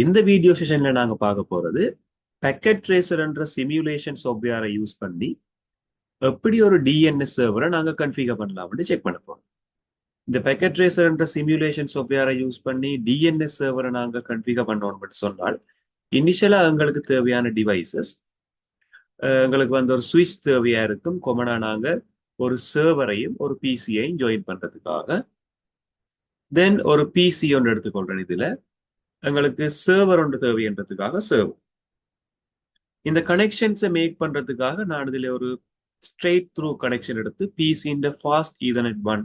இந்த வீடியோ செஷன்ல நாங்க பார்க்க போறது Packet Tracer என்ற சிமுலேஷன் சாஃப்ட்வேரை யூஸ் பண்ணி எப்படி ஒரு டிஎன்எஸ் சர்வரை நாங்க கன்ஃபிகர் பண்ணலாம்னு செக் பண்ண போறோம். இந்த Packet Tracer என்ற சிமுலேஷன் சாஃப்ட்வேரை யூஸ் பண்ணி டிஎன்எஸ் சர்வரை நாங்க கன்ஃபிகர் பண்ணோம்னு சொன்னால் இனிஷியலா எங்களுக்கு தேவையான டிவைசஸ் எங்களுக்கு ஒரு சுவிட்ச் தேவையா இருக்கும். கொமனா நாங்க ஒரு சர்வரையும் ஒரு பிசியையும் ஜாயின் பண்றதுக்காக தென் ஒரு பிசி ஒன்று எடுத்துக்கொள்றேன். இதுல எங்களுக்கு சர்வர் ஒன்று தேவைன்றதுக்காக சர்வர். இந்த கனெக்ஷன்ஸை மேக் பண்றதுக்காக நான் இதுல ஒரு ஸ்ட்ரெயிட் த்ரூ கனெக்ஷன் எடுத்து பிசின்ற ஃபாஸ்ட் ஈதர்நெட் 1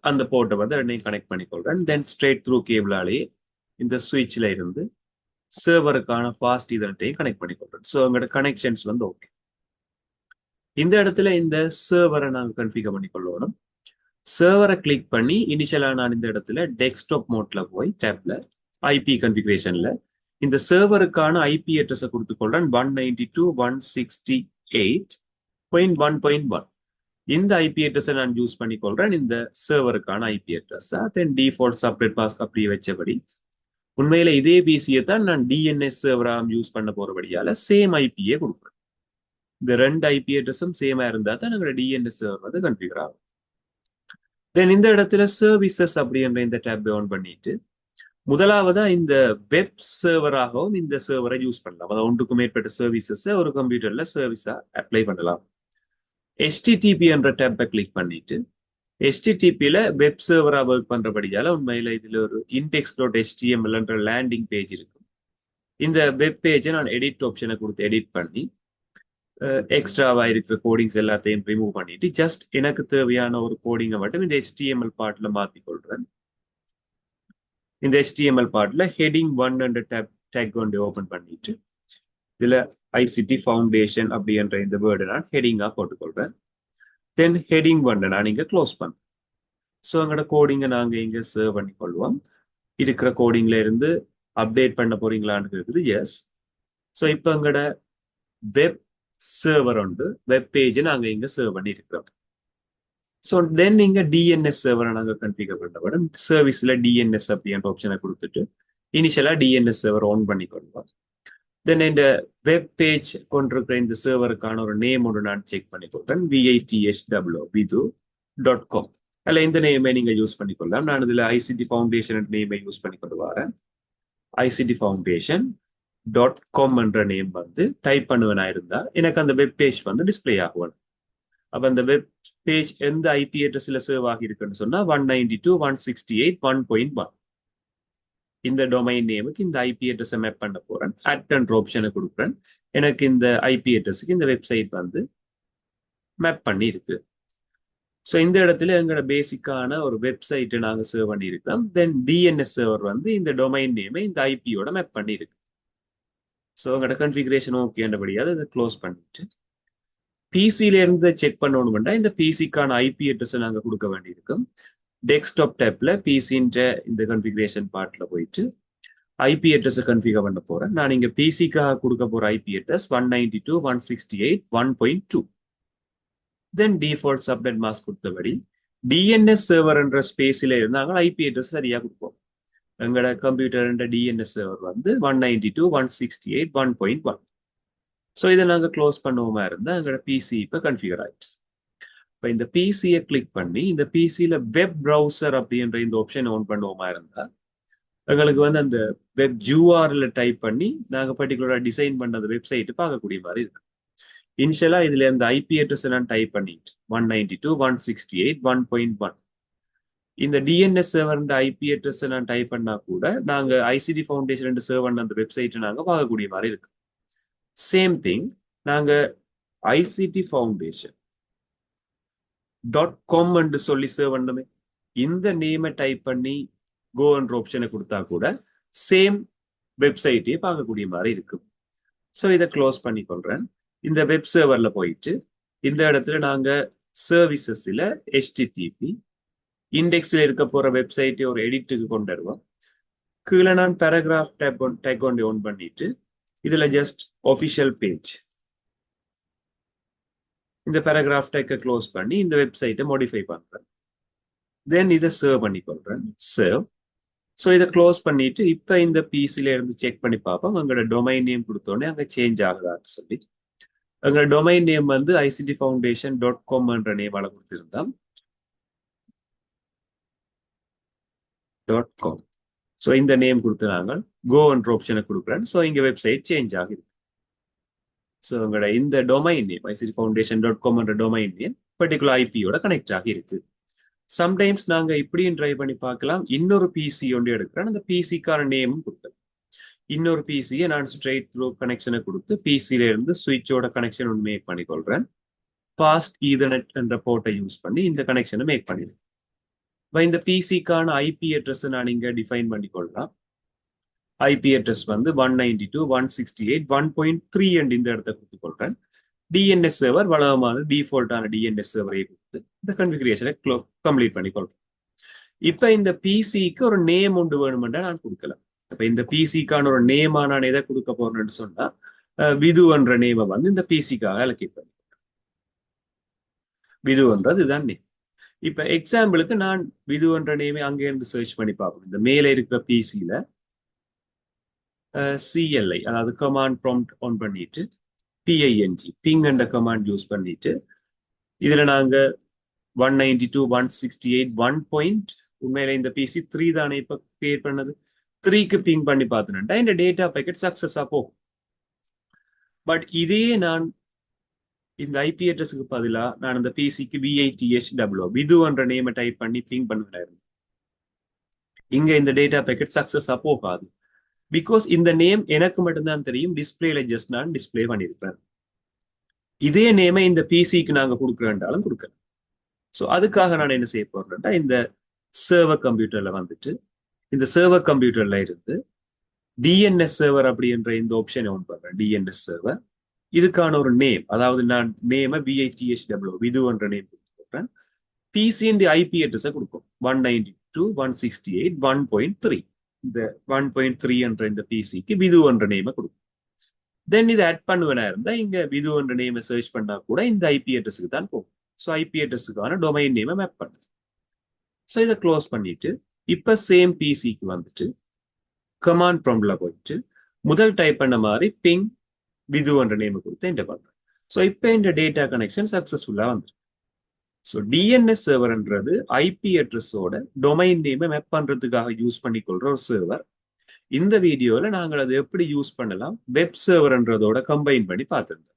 அந்த போர்ட்டை ரெண்டையும் கனெக்ட் பண்ணிக்கொள்றேன். தென் ஸ்ட்ரெயிட் த்ரூ கேபிளாலேயே இந்த சுவிட்ச்ல இருந்து சர்வருக்கான ஃபாஸ்ட் ஈதர்நெட்டையும் கனெக்ட் பண்ணிக்கொள்றேன். ஸோ உங்களோட கனெக்ஷன்ஸ் ஓகே. இந்த இடத்துல இந்த சர்வரை நாங்கள் கன்ஃபிகர் பண்ணிக்கொள்ளணும். சர்வரை கிளிக் பண்ணி இனிஷியலா நான் இந்த இடத்துல டெஸ்க்டாப் மோட்ல போய் டேப்ல ஐபி கன்ஃபிகரேஷன்ல இந்த சர்வருக்கான ஐபி அட்ரஸை கொடுத்துக்கொள்றேன் 192.168.1.1. இந்த ஐபி அட்ரஸை நான் யூஸ் பண்ணிக்கொள்றேன் இந்த சர்வருக்கான ஐபி அட்ரஸ். தென் டிஃபால்ட் சப்ரேட் மாஸ்க் அப்படியே வச்சபடி உண்மையில இதே பிசியை தான் நான் டிஎன்எஸ் சர்வரா யூஸ் பண்ண போறபடியால சேம் ஐபியே கொடுக்குறேன். இந்த ரெண்டு ஐபி அட்ரஸும் சேமா இருந்தா தான் எங்களோட டிஎன்எஸ் சர்வர் கன்ஃபிகர் ஆகும். தென் இந்த இடத்துல சர்வீசஸ் அப்படின்ற இந்த டேப் ஆன் பண்ணிட்டு முதலாவதா இந்த வெப் சர்வராகவும் இந்த சர்வரை யூஸ் பண்ணலாம். அதாவது ஒன்றுக்கும் மேற்பட்ட சர்வீசஸ் ஒரு கம்ப்யூட்டர்ல சர்வீஸா அப்ளை பண்ணலாம். HTTP என்ற டேப்பை கிளிக் பண்ணிட்டு HTTPல வெப் சர்வரா ஒர்க் பண்றபடியால உண்மையில இதுல ஒரு index.html என்ற லேண்டிங் பேஜ் இருக்கும். இந்த வெப் பேஜை நான் எடிட் ஆப்ஷனை கொடுத்து எடிட் பண்ணி எக்ஸ்ட்ராவா இருக்கிற கோடிங்ஸ் எல்லாத்தையும் ரிமூவ் பண்ணிட்டு ஜஸ்ட் எனக்கு தேவையான ஒரு கோடிங்கை மட்டும் இந்த HTML பார்ட்ல மாத்திக்கொள்றேன். இந்த HTML பார்ட்ல ஹெடிங் 1 என்ற டேக் கொண்டு ஓபன் பண்ணிட்டு இதுல ICT Foundation அப்படின்ற இந்த வேர்டை நான் ஹெடிங்கா போட்டுக்கொள்றேன். தென் ஹெடிங் 1 நான் இங்க க்ளோஸ் பண்றேன். ஸோ எங்களோட கோடிங்கை நாங்க இங்க சேவ் பண்ணிக்கொள்வோம். இருக்கிற கோடிங்ல இருந்து அப்டேட் பண்ண போறீங்களான்னு இருக்குது எஸ். ஸோ இப்போ எங்களோட வெப் சர்வர் உண்டு, வெப் பேஜை நாங்க இங்க சேவ் பண்ணி இருக்கிறோம். ஸோ தென் இங்க டிஎன்எஸ் சர்வரை நாங்கள் கன்ஃபிகர் பண்ண சர்வீஸ்ல டிஎன்எஸ் அப்படின்ற ஆப்ஷனை கொடுத்துட்டு இனிஷியலா டிஎன்எஸ் சர்வர் ஆன் பண்ணிக்கொள்வோம். தென் இந்த வெப் பேஜ் கொண்டிருக்கிற இந்த சர்வருக்கான ஒரு நேம் ஒன்று நான் செக் பண்ணிக்கொள்றேன். VITHWITHOO.com அல்ல இந்த நேமை நீங்க யூஸ் பண்ணிக்கொள்ளலாம். நான் இதுல ICT Foundation நேமை யூஸ் பண்ணிக்கொண்டு வரேன். ICT Foundation.com என்ற நேம் டைப் பண்ணுவேனா இருந்தா எனக்கு அந்த வெப் பேஜ் டிஸ்பிளே ஆகும். அப்ப அந்த வெப் பேஜ் எந்த ஐபி அட்ரஸ்ல சேவ் ஆகி இருக்குன்னு சொன்னா 192.168.1.1 இந்த டொமைன் நேமுக்கு இந்த ஐபி அட்ரஸ் மேப் பண்ண போறேன். அட் என்ற ஆப்ஷனை கொடுக்குறேன். எனக்கு இந்த ஐபி அட்ரஸுக்கு இந்த வெப்சைட் மேப் பண்ணி இருக்கு. ஸோ இந்த இடத்துல எங்களோட பேசிக்கான ஒரு வெப்சைட்டை நாங்கள் சேவ் பண்ணி இருக்கோம். தென் டிஎன்எஸ் சர்வர் இந்த டொமைன் நேமை இந்த ஐபியோட மேப் பண்ணி இருக்கு. ஸோ எங்களோட கன்ஃபிகரேஷன் ஓகேன்றபடியாக அதை க்ளோஸ் பண்ணிட்டு பிசில இருந்து செக் பண்ணணும்னா இந்த பிசிக்கான ஐபி அட்ரஸ் நாங்க கொடுக்க வேண்டியிருக்கும். டெஸ்க்டாப் டேப்ல பிசின்ற இந்த கன்ஃபிகரேஷன் பார்ட்ல போயிட்டு ஐபி அட்ரஸ் கன்ஃபிகர் பண்ண போறேன். நான் இங்க பிசிக்காக கொடுக்க போற IP address 192.168.1.2. Then default subnet mask கொடுத்தபடி டிஎன்எஸ் சர்வர் என்ற ஸ்பேஸ்ல இருந்தாங்க ஐபி அட்ரஸ் சரியா கொடுப்போம். எங்களோட கம்ப்யூட்டர் டிஎன்எஸ் சர்வர் 192.168.1.1. ஸோ இதை நாங்கள் க்ளோஸ் பண்ணுவோமா இருந்தால் எங்களோட பிசி இப்போ கன்ஃபிகர் ஆயிடுச்சு. இப்போ இந்த பிசியை கிளிக் பண்ணி இந்த பிசியில் வெப் ப்ரௌசர் அப்படின்ற இந்த ஆப்ஷன் ஆன் பண்ணுவோமா இருந்தால் எங்களுக்கு அந்த வெப் URL டைப் பண்ணி நாங்கள் பர்டிகுலராக டிசைன் பண்ண அந்த வெப்சைட்டு பார்க்கக்கூடிய மாதிரி இருக்கு. இனிஷியலா இதுல இந்த ஐபி அட்ரஸ் நான் டைப் பண்ணிட்டு 192.168.1.1 இந்த டிஎன்எஸ் சர்வர் ஐபி அட்ரஸ் நான் டைப் பண்ணா கூட நாங்க ICT Foundation சர்வர் அந்த வெப்சைட்டை நாங்க பார்க்கக்கூடிய மாதிரி இருக்கு. சேம் திங் நாங்க ICT Foundation.com என்று சொல்லி சேவ் பண்ணமே இந்த நேமை டைப் பண்ணி கோ என்ற ஆப்ஷனை கொடுத்தா கூட சேம் வெப்சைட்டே பார்க்கக்கூடிய மாதிரி இருக்கும். ஸோ இதை க்ளோஸ் பண்ணி கொள்றேன். இந்த வெப் சர்வர்ல போயிட்டு இந்த இடத்துல நாங்க சர்வீசஸ்ல HTTP இண்டெக்ஸ்ல இருக்க போற வெப்சைட்டை ஒரு எடிட்டுக்கு கொண்டு வருவோம். கீழே நான் பேராகிராஃப் டேக் கொண்டு ஆன் பண்ணிட்டு இதுல ஜஸ்ட் ஒஃபிஷியல் பேஜ் இந்த பேராகிராஃப் டேக்கை க்ளோஸ் பண்ணி இந்த வெப்சைட்டை மாடிஃபை பண்றேன். தென் இதை சர்வ் பண்ணிக்கொள்றேன். சர்வ் ஸோ இதை க்ளோஸ் பண்ணிட்டு இப்போ இந்த பிசில இருந்து செக் பண்ணி பார்ப்போம் எங்களோட டொமைன் நேம் கொடுத்தோடனே அங்கே சேஞ்ச் ஆகுதான்னு சொல்லி. எங்களோட டொமைன் நேம் வந்து ICTFoundation.com என்ற நேமால கொடுத்திருந்தோம். .com. ஸோ இந்த நேம் கொடுத்து நாங்கள் கோ என்ற ஆப்ஷனை கொடுக்குறேன். ஸோ இங்க வெப்சைட் சேஞ்ச் ஆகுது. ஸோ உங்களோட இந்த டொமைன் நேம் ICTFoundation.com என்ற டொமைன் நேம் பர்டிகுலர் ஐபியோட கனெக்ட் ஆகி இருக்கு. சம்டைம்ஸ் நாங்க இப்படியும் ட்ரை பண்ணி பார்க்கலாம். இன்னொரு பிசி ஒன்று எடுக்கிறேன், அந்த பிசிக்கான நேமும் கொடுத்தேன். இன்னொரு பிசியை நான் ஸ்ட்ரெயிட் த்ரூ கனெக்ஷனை கொடுத்து பிசில இருந்து சுவிட்சோட கனெக்ஷன் ஒன்று மேக் பண்ணிக்கொள்றேன். ஃபாஸ்ட் ஈதர்நெட் என்ற போர்ட்டை யூஸ் பண்ணி இந்த கனெக்ஷனை மேக் பண்ணிடுறேன். இந்த பிசிக்கான ஐபி அட்ரஸ் நான் இங்க டிஃபைன் பண்ணிக்கொள்ளலாம். ஐபி அட்ரஸ் வந்து 192.168.1.3 இந்த இடத்த கொடுத்துக்கொள்றேன். டிஎன்எஸ் சர்வர் வளமான டிஃபால்ட்டான டிஎன்எஸ் சர்வரை கொடுத்து இந்த கன்ஃபிகரேஷனை கம்ப்ளீட் பண்ணிக்கொள்றேன். இப்ப இந்த பிசிக்கு ஒரு நேம் ஒன்று வேணுமென்றா நான் கொடுக்கலாம். இப்ப இந்த பிசிக்கான ஒரு நேமா நான் எதை கொடுக்க போறேன்னு சொன்னா விது என்ற நேமை வந்து இந்த பிசிக்காக அலோகேட் பண்ணி விதுன்றது இதுதான் நேம். இப்ப எக்ஸாம்பிளுக்கு நான் விது என்ற நேமை அங்கே இருந்து சர்ச் பண்ணி பார்ப்போம். இந்த மேல இருக்கிற பிசில CLI அதாவது கமாண்ட் ப்ராம்ப்ட் ஆன் பண்ணிட்டு PING பிங் என்ற கமாண்ட் யூஸ் பண்ணிட்டு இதுல நாங்க 192.168.1. உண்மையில இந்த பிசி 3 தானே இப்ப கிரியேட் பண்ணது. 3க்கு பிங் பண்ணி பார்த்தேன்டா இந்த டேட்டா பேக்கெட் சக்சஸா போகும். பட் இதே நான் இந்த ஐபி அட்ரஸுக்கு பதிலா நான் இந்த பிசிக்கு VITHW விது என்ற நேமை டைப் பண்ணி பிங் பண்ணுவேன். இங்க இந்த டேட்டா பேக்கெட் சக்சஸா போகாது. பிகாஸ் இந்த நேம் எனக்கு மட்டும்தான் தெரியும். டிஸ்பிளேல ஜஸ்ட் நான் டிஸ்பிளே பண்ணியிருப்பேன். இதே நேமை இந்த பிசிக்கு நாங்க கொடுக்குறேன்றாலும் கொடுக்கலாம். ஸோ அதுக்காக நான் என்ன செய்ய போறேன்டா இந்த சர்வர் கம்ப்யூட்டர்ல வந்துட்டு இந்த சர்வர் கம்ப்யூட்டர்ல இருந்து டிஎன்எஸ் சர்வர் அப்படின்ற இந்த ஆப்ஷனை ஆன் பண்றேன். டிஎன்எஸ் சர்வர் இதுக்கான ஒரு நேம், அதாவது நான் நேமை VITHW விது என்ற நேம் கொடுத்துறேன். பிசியின் ஐபி அட்ரஸை கொடுக்கும் 192.168.1.3. இந்த 1.3 என்ற இந்த பிசிக்கு விது என்ற நேமை கொடுக்கும். தென் இதை ஆட் பண்ணுவேனா இருந்தா இங்க விது என்ற நேமை சர்ச் பண்ணா கூட இந்த ஐபி அட்ரஸுக்கு தான் போகும். ஸோ ஐபி அட்ரஸுக்கான டொமைன் நேமை மேப் பண்ணுது. ஸோ இதை க்ளோஸ் பண்ணிட்டு இப்ப சேம் பிசிக்கு வந்துட்டு கமாண்ட் ப்ராம்ப்ட்ல போயிட்டு முதல் டைப் பண்ண மாதிரி பிங் விது என்ற நேமை கொடுத்து என்டர் பண்றேன். ஸோ இப்போ இந்த டேட்டா கனெக்ஷன் சக்சஸ்ஃபுல்லா வந்துருக்கு. ஸோ டிஎன்எஸ் சர்வர்ன்றது ஐபி அட்ரஸோட டொமைன் நேமை மேப் பண்றதுக்காக யூஸ் பண்ணிக்கொள்ற ஒரு சர்வர். இந்த வீடியோல நாங்கள் அதை எப்படி யூஸ் பண்ணலாம் வெப் சர்வர்ன்றதோட கம்பைன் பண்ணி பார்த்துருந்தோம்.